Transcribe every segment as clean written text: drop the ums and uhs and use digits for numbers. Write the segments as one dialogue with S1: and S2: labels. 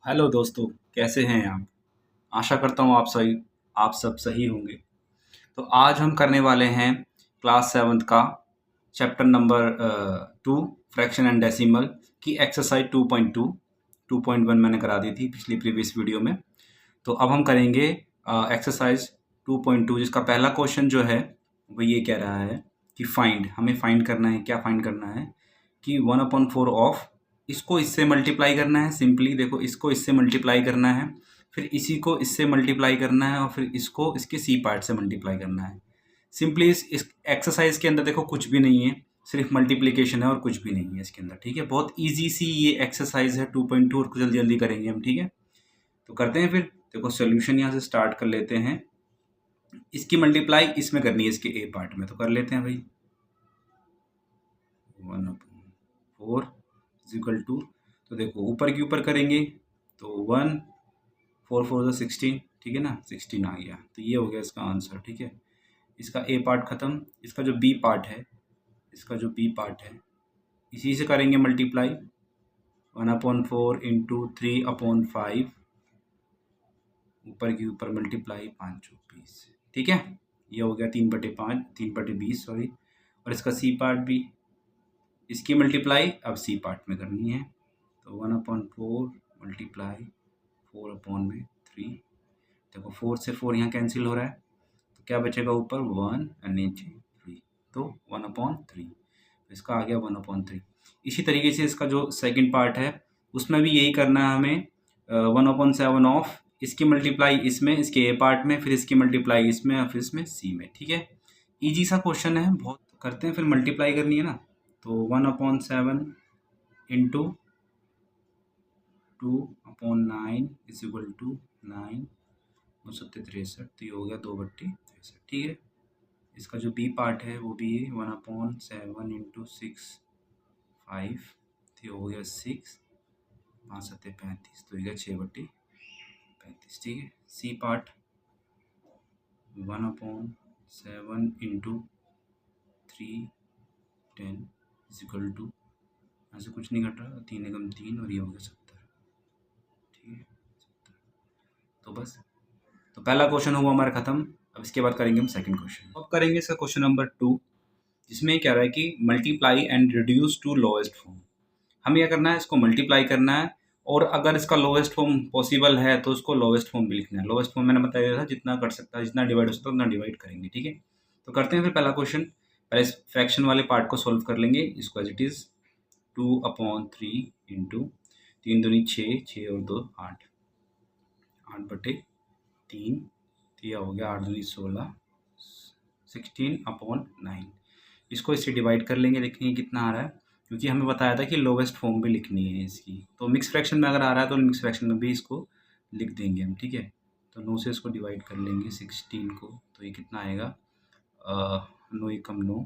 S1: Hello दोस्तों, कैसे हैं आप? आशा करता हूँ आप सब सही होंगे। तो आज हम करने वाले हैं क्लास 7th का chapter number 2 fraction and decimal की एक्सरसाइज 2.2। 2.1 मैंने करा दी थी पिछली प्रीवियस वीडियो में। तो अब हम करेंगे एक्सरसाइज 2.2, जिसका पहला क्वेश्चन जो है वो ये कह रहा है कि हमें फाइंड करना है। क्या फाइंड करना है कि 1/4 ऑफ, इसको इससे मल्टीप्लाई करना है। सिंपली देखो, इसको इससे मल्टीप्लाई करना है, फिर इसी को इससे मल्टीप्लाई करना है, और फिर इसको इसके सी पार्ट से मल्टीप्लाई करना है। सिंपली इस एक्सरसाइज के अंदर देखो कुछ भी नहीं है, सिर्फ मल्टीप्लिकेशन है और कुछ भी नहीं है इसके अंदर। ठीक है, बहुत ईजी सी ये एक्सरसाइज है 2.2, और जल्दी जल्दी करेंगे हम। ठीक है, तो करते हैं फिर। देखो सॉल्यूशन यहाँ से स्टार्ट कर लेते हैं। इसकी मल्टीप्लाई इसमें करनी है, इसके ए पार्ट में, तो कर लेते हैं भाई। 1/4 इज इक्वल टू, तो देखो ऊपर के ऊपर करेंगे तो 1, 4 4 16, ठीक है ना, 16 आ गया। तो ये हो गया इसका आंसर। ठीक है, इसका ए पार्ट खत्म। इसका जो बी पार्ट है, इसी से करेंगे मल्टीप्लाई। 1/4 इंटू 3/5, ऊपर के ऊपर मल्टीप्लाई 5 चौक 20। ठीक है, ये हो गया 3/5, 3/20 सॉरी। और इसका सी पार्ट भी, इसकी मल्टीप्लाई अब सी पार्ट में करनी है। तो 1/4 मल्टीप्लाई 4/3। देखो 4 से 4 यहाँ कैंसिल हो रहा है, तो क्या बचेगा ऊपर 1 और नीचे 3, तो 1/3। इसका आ गया 1/3। इसी तरीके से इसका जो सेकंड पार्ट है उसमें भी यही करना है हमें। 1/7 ऑफ, इसकी मल्टीप्लाई इसमें, इसके ए पार्ट में, फिर इसकी मल्टीप्लाई इसमें, और फिर इसमें सी में। ठीक है, इजी सा क्वेश्चन है बहुत। करते हैं फिर, मल्टीप्लाई करनी है ना। तो 1/7 इंटू 2/9 इज इक्वल टू 9, 9 7 63, तो ये हो गया 2/63। ठीक है, इसका जो बी पार्ट है वो भी है 1/7 इंटू 6 5, तो ये हो गया 6, 5 7 35, तो ये गया 6/35। ठीक है, C part 1/7 into 3 10 is equal to, यहाँ से कुछ नहीं घट रहा, 3 एकम 3, और ये हो गया 70। ठीक है, 70। तो बस, तो पहला क्वेश्चन हुआ हमारा खत्म। अब इसके बाद करेंगे हम सेकंड क्वेश्चन। अब करेंगे इसका क्वेश्चन नंबर 2, जिसमें क्या रहा है कि multiply and reduce to lowest form. हमें क्या करना है, इसको मल्टीप्लाई करना है, और अगर इसका लोएस्ट फॉर्म पॉसिबल है तो उसको लोएस्ट फॉर्म भी लिखना है। लोएस्ट फॉर्म मैंने बताया था, जितना कर सकता है, जितना डिवाइड हो सकता है उतना डिवाइड करेंगे। ठीक है, तो करते हैं फिर पहला क्वेश्चन। पहले इस फ्रैक्शन वाले पार्ट को सॉल्व कर लेंगे। इसको एज इट इज़ 2/3 इंटू 3 दूनी 6, 6 और 2 8, 8/3, तो यह हो गया 8 दूनी 16, 16/9। इसको इससे डिवाइड कर लेंगे, देखेंगे कितना आ रहा है, क्योंकि हमें बताया था कि लोवेस्ट फॉर्म भी लिखनी है इसकी। तो मिक्स फ्रैक्शन में अगर आ रहा है तो मिक्स फ्रैक्शन में भी इसको लिख देंगे हम। ठीक है, तो 9 से इसको डिवाइड कर लेंगे 16 को, तो ये कितना आएगा, 9 एकम 9।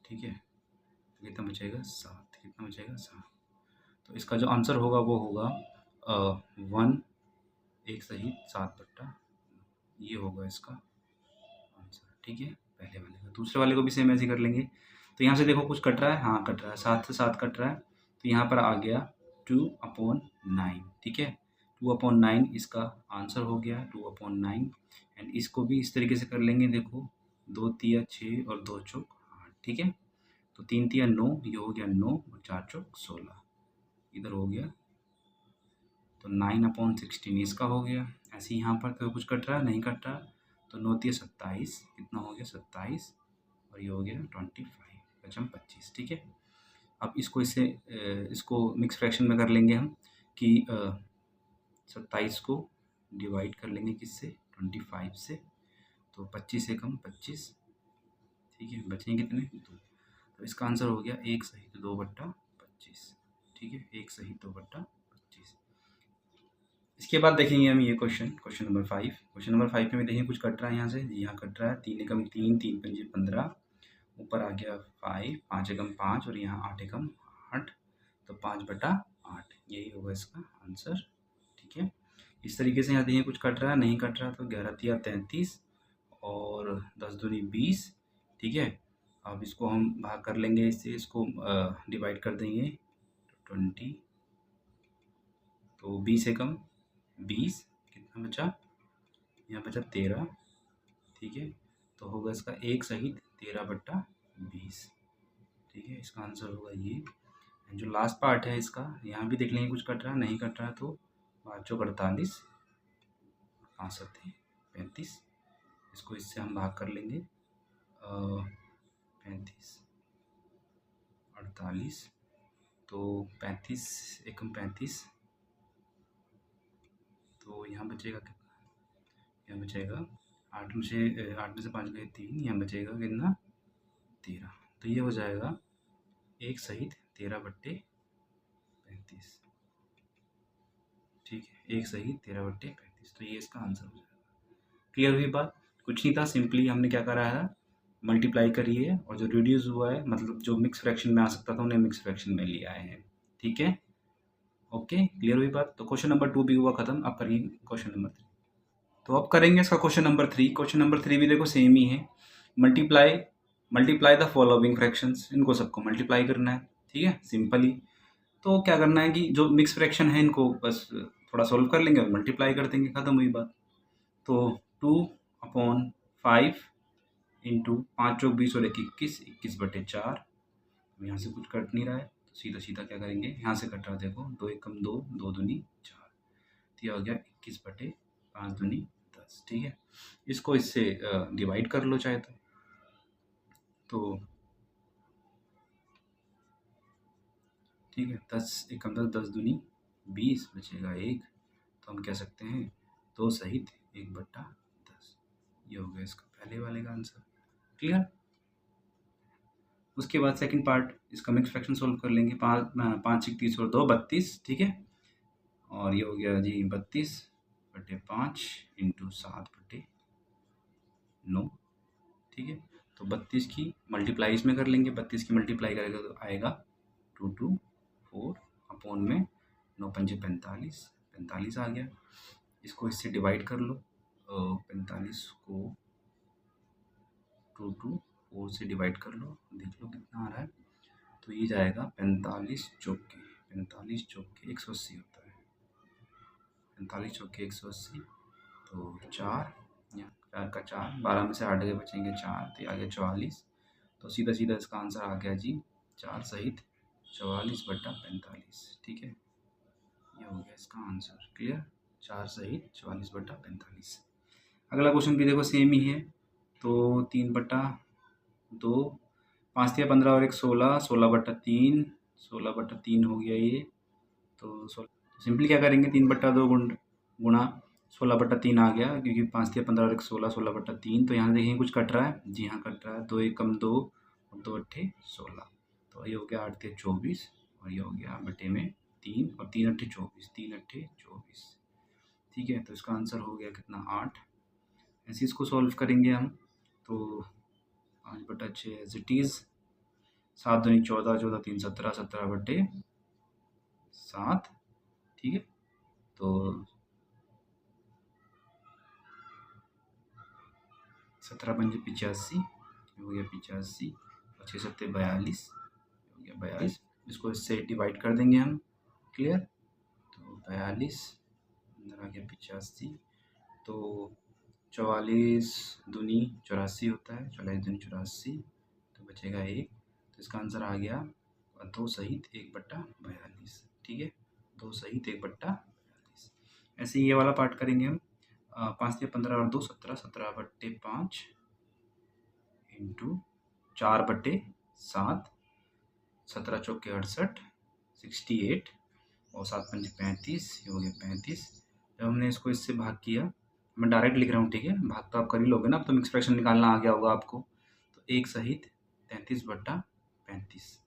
S1: ठीक है, तो कितना बचेगा 7, कितना बचेगा 7। तो इसका जो आंसर होगा वो होगा 1 एक सही 7/, ये होगा इसका आंसर। ठीक है, पहले वाले का। दूसरे वाले को भी सेम ऐसे कर लेंगे। तो यहाँ से देखो कुछ कट रहा है, हाँ कट रहा है, 7 से 7 कट रहा है, तो यहाँ पर आ गया 2/9। ठीक है, 2/9 इसका आंसर हो गया, 2/9। एंड इसको भी इस तरीके से कर लेंगे। देखो 2 तिया 6 और 2 चौक 8। ठीक है, तो 3 तिया 9, ये हो गया 9, और 4 चौक 16, इधर हो गया, तो 9/16 इसका हो गया। ऐसे यहाँ पर तो कुछ कट रहा है, नहीं कट रहा, तो 9 तिया 27, कितना हो गया 27, और ये हो गया 25, बचम 25। ठीक है, अब इसको इससे इसको मिक्स फ्रैक्शन में कर लेंगे हम कि 27 को डिवाइड कर लेंगे किससे, 25 से, तो 25 एकम 25। ठीक है, बचेंगे कितने 2, तो इसका आंसर हो गया 1 सही 2/25। ठीक है, 1 सही 2/25। इसके बाद देखेंगे हम ये क्वेश्चन नंबर 5। क्वेश्चन नंबर 5 में देखेंगे कुछ कट रहा है यहाँ से, यहाँ कट रहा है, 3 एकम 3, 3 पंजे 15, ऊपर आ गया 5, 5 एकम 5, और यहाँ 8 एकम 8, तो 5/8, यही होगा इसका आंसर। ठीक है, इस तरीके से यहाँ देखिए कुछ कट रहा है, नहीं कट रहा, तो 11 तिया 33, और 10 दूनी 20। ठीक है, अब इसको हम भाग कर लेंगे इससे, इसको डिवाइड कर देंगे 20, तो 20 से कम 20, कितना बचा, यहाँ बचा 13, ठीक है। तो होगा इसका 1 सहित 13/20, ठीक है। इसका आंसर होगा ये। जो लास्ट पार्ट है इसका, यहाँ भी देख लेंगे कुछ कट रहा है, नहीं कट रहा तो 5 चौक 48, 5 सत्ते 35, इसको इससे हम भाग कर लेंगे 35 48, तो 35 एकम 35, तो यहाँ बचेगा कितना, यहाँ बचेगा 8 में से 5 गए 3, यहाँ बचेगा कितना 13, तो ये हो जाएगा 1 सहित 13/35, ठीक है, 1 सहित 13/35, तो ये इसका आंसर हो जाएगा। क्लियर हुई बात? कुछ नहीं था, सिंपली हमने क्या करा है, मल्टीप्लाई करी है, और जो रिड्यूस हुआ है मतलब जो मिक्स फ्रैक्शन में आ सकता था उन्हें मिक्स फ्रैक्शन में ले आए हैं, ठीक है। ओके, क्लियर हुई बात? तो क्वेश्चन नंबर 2 भी हुआ खत्म। अब करिए क्वेश्चन नंबर 3। तो अब करेंगे इसका क्वेश्चन नंबर 3। क्वेश्चन नंबर 3 भी देखो सेम ही है, मल्टीप्लाई द फॉलोइंग फ्रैक्शंस, इनको सबको मल्टीप्लाई करना है, ठीक है, सिंपल ही। तो क्या करना है कि जो मिक्स फ्रैक्शन है इनको बस थोड़ा सॉल्व कर लेंगे और मल्टीप्लाई कर देंगे, खत्म हुई बात। तो 2/5 इंटू 5 चौक 20 और 21, 21/4, यहाँ से कुछ कट नहीं रहा है तो सीधा सीधा क्या करेंगे, यहाँ से कट रहा है, देखो 2 एकम 2, 2 दूनी 4, तो यह हो गया 21/5 दूनी 10, ठीक है। इसको इससे डिवाइड कर लो चाहे तो ठीक है, 10 एकम 10, 10 दूनी 20, बचेगा 1, तो हम कह सकते हैं 2 सहित 1/10, ये हो गया इसका पहले वाले का आंसर। क्लियर? उसके बाद सेकंड पार्ट, इसका मिक्स फ्रैक्शन सोल्व कर लेंगे। 5 31 और 2 32, ठीक है, और ये हो गया जी 32/5 इंटू 7/9, ठीक है। तो 32 की मल्टीप्लाई इसमें कर लेंगे, 32 की मल्टीप्लाई करेगा तो आएगा 224 अपॉन में 9 पंजे 45, 45 आ गया। इसको इससे डिवाइड कर लो, 45 को 224 से डिवाइड कर लो, देख लो कितना आ रहा है। तो ये जाएगा 45 चौके 180 होता है, 45 चौके 180, तो 4 का 4, 12 में से 8 गए बचेंगे 4, तो ये आ गया 44, तो सीधा सीधा इसका आंसर आ गया जी 4 सहित 44/45, ठीक है, ये हो गया इसका आंसर। क्लियर? 4 सहित 44/45। अगला क्वेश्चन भी देखो सेम ही है, तो 3/2, 5 तिया 15 और 1 16, 16/3, 16/3 हो गया ये, तो सिंपली क्या करेंगे, 3/2 गुणा 16/3 आ गया, क्योंकि 5 तिया 15 और 1 16, 16/3, तो यहाँ देखेंगे कुछ कट रहा है, जी हाँ कट रहा है, 2 एकम 2 और 2 अट्ठे 16, तो ये हो गया 8 तिया 24, और ये हो गया बटे में 3 और 3 अट्ठे 24, 3 अट्ठे 24, ठीक है। तो इसका आंसर हो गया कितना 8। ऐसे इसको सॉल्व करेंगे हम, तो 5/6 एज इट इज़, 7 दूनी 14, 14 3 17, 17/7, ठीक है। तो 17 पंजे 85, हो गया 85, और 6 सत्ते 42, हो गया 42, इसको इससे डिवाइड कर देंगे हम। क्लियर? तो 42 अंदर आ गया 85, तो 44 दूनी 84 होता है, 44 दूनी 84, तो बचेगा 1, तो इसका आंसर आ गया 2 सहित 1/42, ठीक है, 2 सहित 1/42। ऐसे ये वाला पार्ट करेंगे हम, 5 तिया 15 और 2 17, 17/5 इंटू 4/7, 17 चौके 68, 68, और 7 पंजे 35, ये हो गया 35। जब हमने इसको इससे भाग किया, मैं डायरेक्ट लिख रहा हूँ, ठीक है, भाग तो आप कर ही लोगे ना, अब तो मिक्स फ्रैक्शन निकालना आ गया होगा आपको, तो 1 सहित 33/35,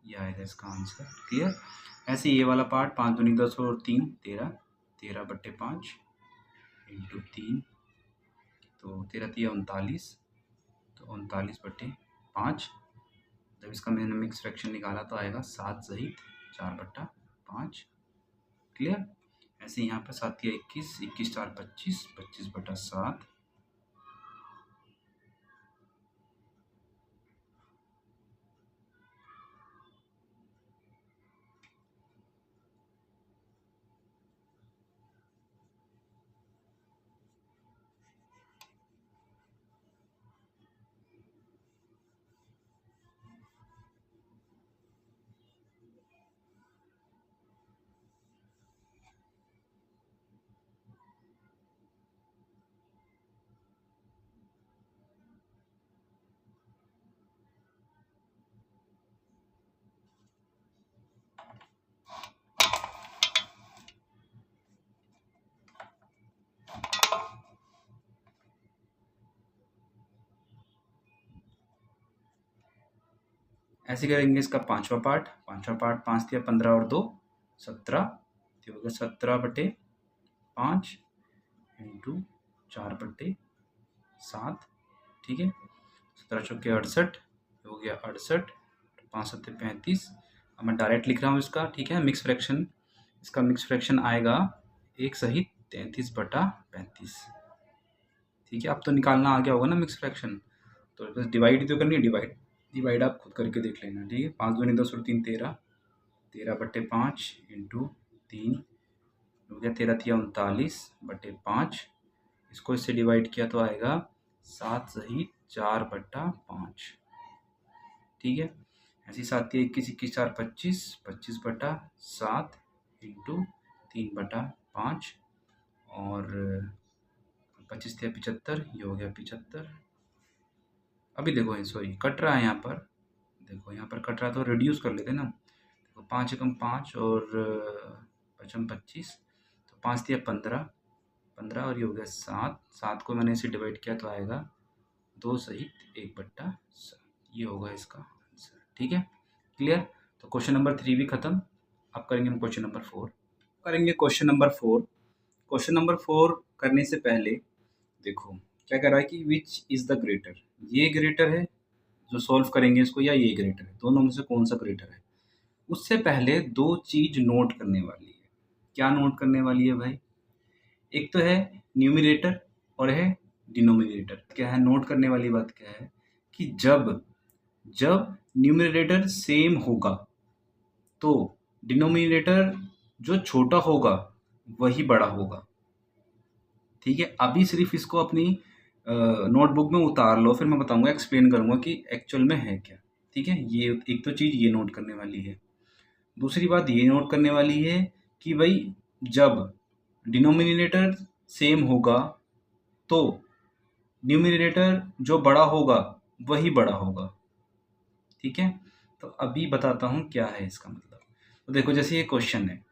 S1: ये आएगा इसका आंसर। क्लियर? ऐसे ये वाला पार्ट, 5 दूनी 10 और 3 13, 13/5 इंटू 3, तो 13 तिया 39, तो 39/5, जब इसका मैंने मिक्स फ्रैक्शन निकाला तो आएगा 7 सहित 4/5। क्लियर? ऐसे यहाँ पर 7 तिया 21, 21 4 25, 25/7, ऐसे करेंगे इसका पाँचवा पार्ट 5 दिया 15 और 2 17, तो हो गया 17/5 इंटू 4/7, ठीक है। 17 चौके 68 हो गया 68, 5 सत्ते 35। अब मैं डायरेक्ट लिख रहा हूँ इसका, ठीक है। मिक्स फ्रैक्शन, इसका मिक्स फ्रैक्शन आएगा 1 सहित 33/35, ठीक है। अब तो निकालना आ गया होगा ना मिक्स फ्रैक्शन, तो बस डिवाइड तो करनी है, डिवाइड आप खुद करके देख लेना, ठीक है। 5 दूनी 10 और 3 13, 13/5 इंटू 3 हो गया 13 तिया 39/5। इसको इससे डिवाइड किया तो आएगा 7 सही 4/5, ठीक है। ऐसी 7 तिया 21 21 4 25, 25/7 इंटू 3/5 और 25 तिया 75, ये हो गया 75। अभी देखो सॉरी कट रहा है यहाँ पर, देखो यहाँ पर कट रहा तो रिड्यूस कर लेते ना। देखो 5 एकम 5 और 25, तो 5 तिया 15 और ये हो गया 7 को मैंने इसे डिवाइड किया तो आएगा 2 सहित 1/7, ये होगा इसका आंसर, ठीक है। क्लियर। तो क्वेश्चन नंबर 3 भी खत्म। अब करेंगे हम क्वेश्चन नंबर 4। क्वेश्चन नंबर 4 करने से पहले देखो क्या कर रहा है कि विच इज द ग्रेटर, ये ग्रेटर है जो सॉल्व करेंगे इसको, या ये ग्रेटर है, दोनों में से कौन सा ग्रेटर है। उससे पहले दो चीज नोट करने वाली है। क्या नोट करने वाली है भाई, एक तो है न्यूमरेटर और है डिनोमिनेटर। क्या है नोट करने वाली बात, क्या है कि जब न्यूमरेटर सेम होगा तो डिनोमिनेटर जो छोटा होगा वही बड़ा होगा, ठीक है। अभी सिर्फ इसको अपनी नोटबुक में उतार लो, फिर मैं बताऊंगा, एक्सप्लेन करूंगा कि एक्चुअल में है क्या, ठीक है। ये एक तो चीज़ ये नोट करने वाली है। दूसरी बात ये नोट करने वाली है कि भाई जब डिनोमिनेटर सेम होगा तो न्यूमरेटर जो बड़ा होगा वही बड़ा होगा, ठीक है। तो अभी बताता हूँ क्या है इसका मतलब। तो देखो जैसे ये क्वेश्चन है,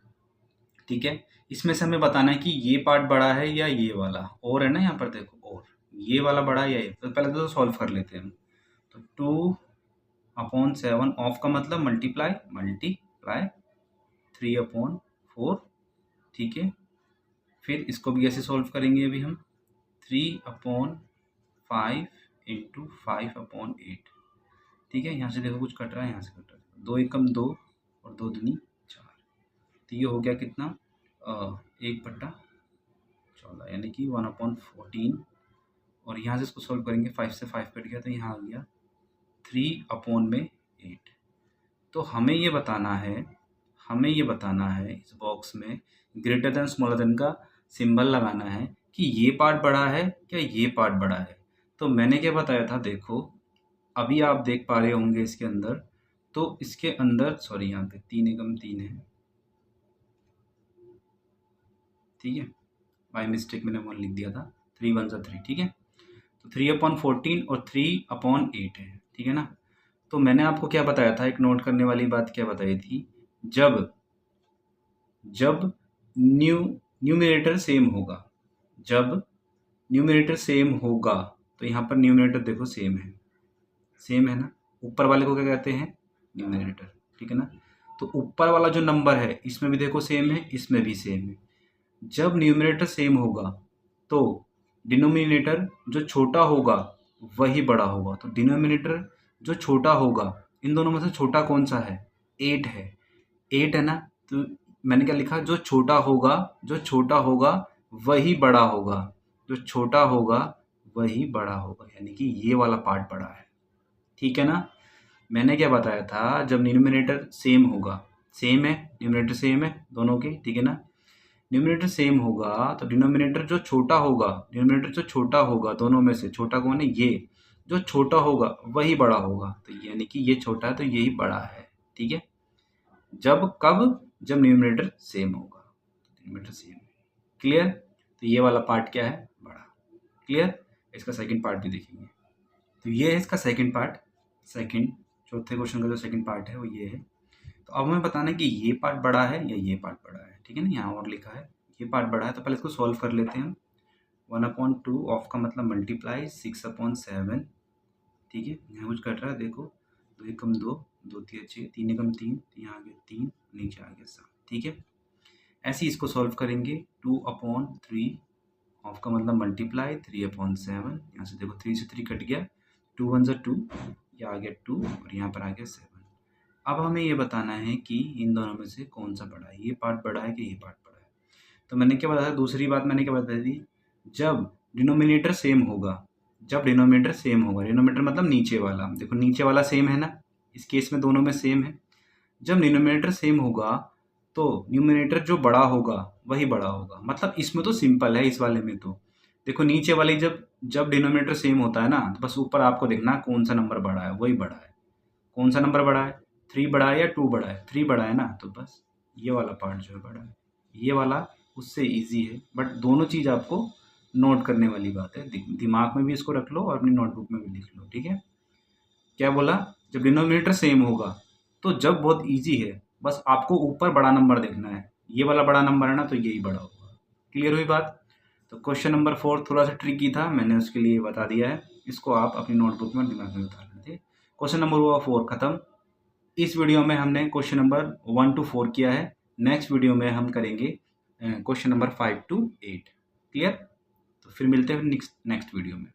S1: ठीक है, इसमें से हमें बताना है कि ये पार्ट बड़ा है या ये वाला, और है ना यहाँ पर देखो, और ये वाला बड़ा है या ये। तो पहले तो सॉल्व कर लेते हैं हम। तो 2/7 ऑफ का मतलब मल्टीप्लाई 3/4, ठीक है। फिर इसको भी ऐसे सॉल्व करेंगे अभी हम, 3/5 इंटू 5/8, ठीक है। यहाँ से देखो कुछ कट रहा है, यहाँ से कट रहा है, 2 एकम 2 और 2 दूनी 4, तो ये हो गया कितना 1/14, यानी कि 1/14। और यहाँ से इसको सॉल्व करेंगे, 5 से 5 कट गया तो यहाँ आ गया 3/8। तो हमें ये बताना है इस बॉक्स में ग्रेटर देन स्मॉलर देन का सिंबल लगाना है कि ये पार्ट बड़ा है क्या ये पार्ट बड़ा है। तो मैंने क्या बताया था, देखो अभी आप देख पा रहे होंगे इसके अंदर, तो इसके अंदर सॉरी यहाँ पे 3 एकम 3 है, ठीक है, बाय मिस्टेक मैंने 1 लिख दिया था, 3 1 जा 3, ठीक है। तो 3/14 और 3/8 है, ठीक है ना। तो मैंने आपको क्या बताया था, एक नोट करने वाली बात क्या बताई थी, जब न्यूमरेटर सेम होगा, तो यहाँ पर न्यूमरेटर देखो सेम है ना। ऊपर वाले को क्या कहते हैं, न्यूमरेटर, ठीक है ना। तो ऊपर वाला जो नंबर है इसमें भी देखो सेम है, इसमें भी सेम है। जब न्यूमरेटर सेम होगा तो डिनोमिनेटर जो छोटा होगा वही बड़ा होगा। तो डिनोमिनेटर जो छोटा होगा, इन दोनों में से छोटा कौन सा है, 8 है ना। तो मैंने क्या लिखा, जो छोटा होगा वही बड़ा होगा, यानी कि ये वाला पार्ट बड़ा है, ठीक है ना। मैंने क्या बताया था, जब न्यूमरेटर सेम होगा, न्यूमरेटर सेम है दोनों के, ठीक है ना। न्यूमरेटर सेम होगा तो डिनोमिनेटर जो छोटा होगा दोनों में से छोटा कौन है, ये जो छोटा होगा वही बड़ा होगा। तो यानी कि ये छोटा है तो यही बड़ा है, ठीक है। जब न्यूमरेटर सेम होगा, न्यूमरेटर सेम है, क्लियर। तो ये वाला पार्ट क्या है, बड़ा, क्लियर। इसका सेकंड पार्ट भी देखेंगे। तो ये है इसका सेकंड पार्ट, चौथे क्वेश्चन का जो सेकंड पार्ट है वो ये है। तो अब हमें बताना है कि ये पार्ट बड़ा है या ये पार्ट बड़ा है, ठीक है ना। यहाँ और लिखा है ये पार्ट बड़ा है, तो पहले इसको सॉल्व कर लेते हैं हम। 1/2 ऑफ का मतलब मल्टीप्लाई 6/7, ठीक है। यहाँ कुछ कट रहा है देखो, 2 एकम 2 2 3 6, 3 एकम 3, यहाँ आ गया 3, नीचे आ गया 7। ठीक है, ऐसे ही इसको सॉल्व करेंगे। 2/3 हाफ का मतलब मल्टीप्लाई 3/7, यहाँ से देखो 3 से 3 कट गया, 2 1 ज़ा 2, ये आ गया 2 और यहाँ पर आ गया 7। अब हमें ये बताना है कि इन दोनों में से कौन सा बड़ा है, ये पार्ट बड़ा है कि ये पार्ट बड़ा है। तो मैंने क्या बताया, दूसरी बात मैंने क्या बताई थी, जब डिनोमिनेटर सेम होगा, जब डिनोमिनेटर सेम होगा, डिनोमिनेटर मतलब नीचे वाला, देखो नीचे वाला सेम है ना, इस केस में दोनों में सेम है। जब डिनोमिनेटर सेम होगा तो न्यूमिनेटर जो बड़ा होगा वही बड़ा होगा। मतलब इसमें तो सिंपल है, इस वाले में तो देखो नीचे वाले जब जब डिनोमिनेटर सेम होता है ना, तो बस ऊपर आपको देखना कौन सा नंबर बड़ा है, वही बड़ा है। कौन सा नंबर बड़ा है, 3 बड़ा है या 2 बड़ा है, 3 बड़ा है ना, तो बस ये वाला पार्ट जो है बड़ा है। ये वाला उससे इजी है, बट दोनों चीज़ आपको नोट करने वाली बात है, दिमाग में भी इसको रख लो और अपनी नोटबुक में भी लिख लो। ठीक है, क्या बोला, जब डिनोमिनेटर सेम होगा तो जब बहुत इजी है, बस आपको ऊपर बड़ा नंबर देखना है, ये वाला बड़ा नंबर है ना, तो यही बड़ा होगा। क्लियर हुई बात। तो क्वेश्चन नंबर 4 थोड़ा सा ट्रिकी था, मैंने उसके लिए बता दिया है, इसको आप अपनी नोटबुक में दिमाग में बता लेते। क्वेश्चन नंबर हुआ 4 खत्म। इस वीडियो में हमने क्वेश्चन नंबर 1 to 4 किया है, नेक्स्ट वीडियो में हम करेंगे क्वेश्चन नंबर 5 to 8। क्लियर, तो फिर मिलते हैं नेक्स्ट वीडियो में।